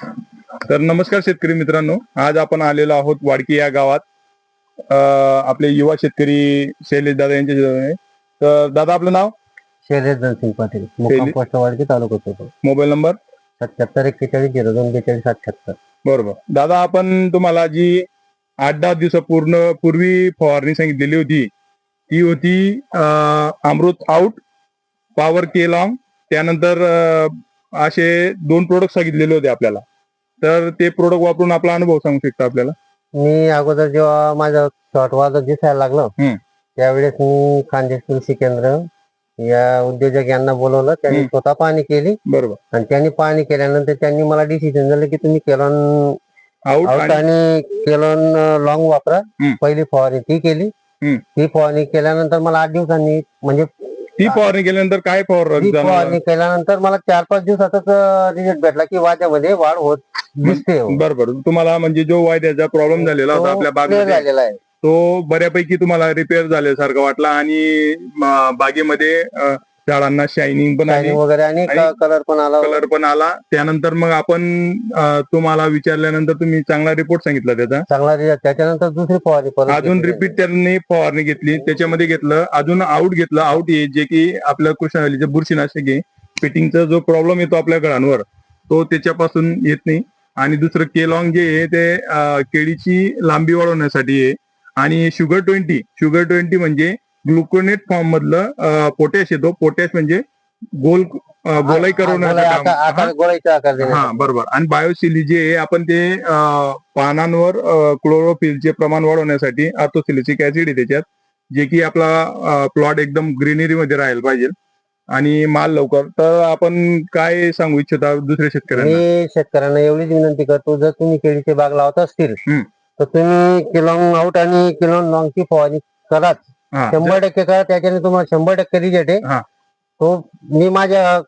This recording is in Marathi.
तर नमस्कार शेतकरी मित्रांनो, आज आपण आलेलो आहोत वाडकी या गावात. आपले युवा शेतकरी शैलेश दादा यांच्या जवळ. तर दादा आपलं नाव? शैलेश धनसिंग पाटील, मुक्काम post Wadki, taluka Konkan. Mobile number 77 41 02 42 77. बरोबर. दादा आपण तुम्हाला जी 8-10 पूर्वी फवारणी सांगितलेली होती ती होती अमृत आउट, पॉवर के लॉंग, त्यानंतर असे 2 प्रोडक्ट सांगितलेले होते आपल्याला. तर ते प्रोडक्ट वापरून आपला अनुभव सांगू शकता आपल्याला? मी अगोदर जेव्हा माझं शॉर्ट वाजत दिसायला लागलं त्यावेळेस मी खानदेश कृषी केंद्र या उद्योजक यांना बोलवलं. त्यांनी स्वतः पाहणी केली. बरोबर. आणि त्यांनी पाहणी केल्यानंतर त्यांनी मला डिसिजन दिलं की तुम्ही केलॉन आउट आणि केलॉन लॉंग वापरा. पहिली फवारणी ती केली. ती फवारणी केल्यानंतर मला 8 दिवसांनी, म्हणजे ती फवारणी केल्यानंतर काय फवारणी केल्यानंतर मला 4-5 दिवसातच रिझल्ट भेटला की वाद्यामध्ये वाढ होत दिसते. बरोबर. तुम्हाला म्हणजे जो वायद्याचा प्रॉब्लेम झालेला होता आपल्या बागेमध्ये झालेला आहे तो बऱ्यापैकी तुम्हाला रिपेअर झाल्यासारखं वाटला आणि बागेमध्ये झाडांना शायनिंग पण आली वगैरे आणि कलर पण आला. त्यानंतर मग आपण तुम्हाला विचारल्यानंतर तुम्ही चांगला रिपोर्ट सांगितला त्याचा. चांगला रिझल्ट. त्याच्यानंतर दुसरी फवारणी अजून रिपीट त्यांनी फवारणी घेतली, त्याच्यामध्ये घेतलं अजून आउट घेतलं. आउट हे जे की आपल्या कृष्णवेलीचे बुरशीनाशक आहे, फिटिंगचा जो प्रॉब्लेम येतो आपल्या घरांवर तो त्याच्यापासून येत नाही. आणि दुसरं केलॉंग जे आहे ते केळीची लांबी वाढवण्यासाठी आहे. आणि शुगर 20 म्हणजे ग्लुकोनेट फॉर्म मधलं पोटॅश येतो. पोटॅश म्हणजे गोलाई करवण्याचा काम. हा बरोबर. आणि बायोसिली जे आहे आपण ते पानांवर क्लोरोफिलचे प्रमाण वाढवण्यासाठी अर्थोसिलिसिक ऍसिड आहे त्याच्यात, जे की आपला प्लॉट एकदम ग्रीनरी मध्ये राहायला पाहिजे आणि माल लवकर. तर आपण काय सांगू इच्छिता दुसऱ्या शेतकऱ्यांना? मी शेतकऱ्यांना एवढीच विनंती करतो, जर तुम्ही केळीचे बाग लावत असतील तर तुम्ही केलॉंग आउट आणि केलॉंग लॉंग ची फवारणी कराच. 100% करा. त्याच्याने तुम्हाला 100% रिझल्ट आहे. तो मी माझ्या